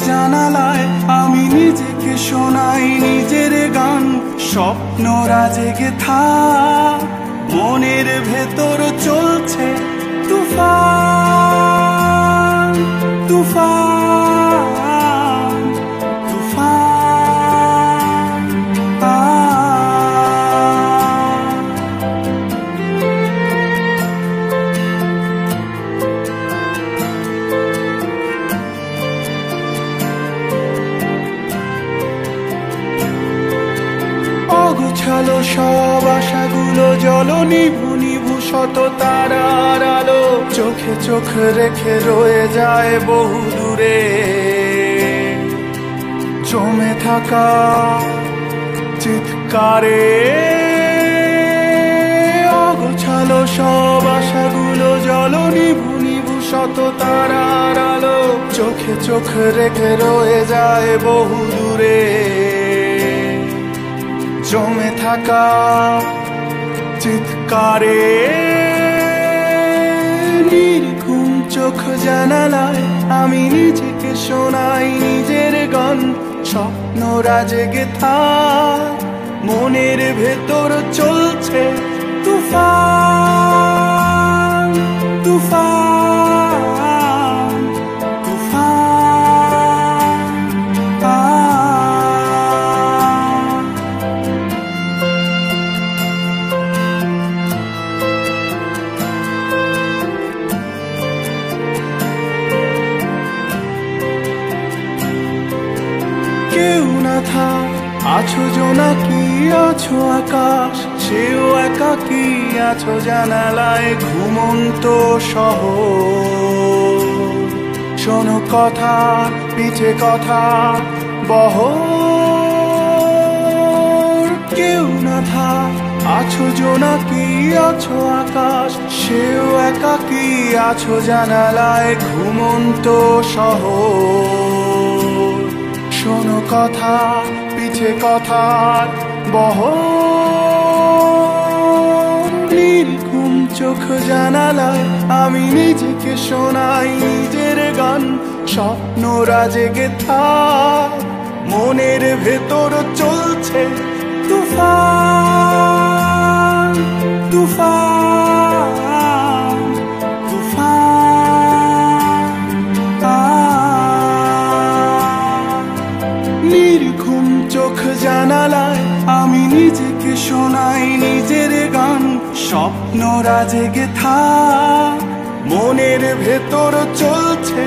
জানালায় আমি নিজেকে শোনাই নিজের গান। স্বপ্নরা জেগে থাক, মনের ভেতর চলছে তুফান তুফান তুফান। অগোছালো সব আশাগুলো জল নিভু নিভু শত তারার আলো চোখে চোখ রেখে রয়ে যায় বহু দূরে। জমে থাকা চিৎকারে অগোছালো সব আশাগুলো জল নিভু নিভু শত তারার আলো চোখে চোখ রেখে রয়ে যায় বহু দূরে। জমে থাকা চিৎকারে নির্ঘুম চোখ জানালায় আমি নিজেকে শোনাই নিজের গান। স্বপ্নরা জেগে থাক, মনের ভেতর চলছে তুফান তুফান তুফান। কেউ না থাক, আছো জোনাকি আছো আকাশ, সেও একাকী আছো জানালায় ঘুমন্ত শহর। শোনো কথা পিছে কথা বহর। কেউ না থাক, আছো জোনাকি আছো আকাশ, সেও একাকী আছো জানালায় ঘুমন্ত শহর। শোনো কথা পিছে কথার বহর। নির্ঘুম চোখ জানালায় আমি নিজেকে শোনাই নিজের গান। স্বপ্নরা জেগে থাক, মনের ভেতর চলছে তুফান তুফান তুফান। নির্ঘুম চোখ জানালায় আমি নিজেকে শোনাই নিজের গান। স্বপ্নরা জেগে থাক, মনের ভেতর চলছে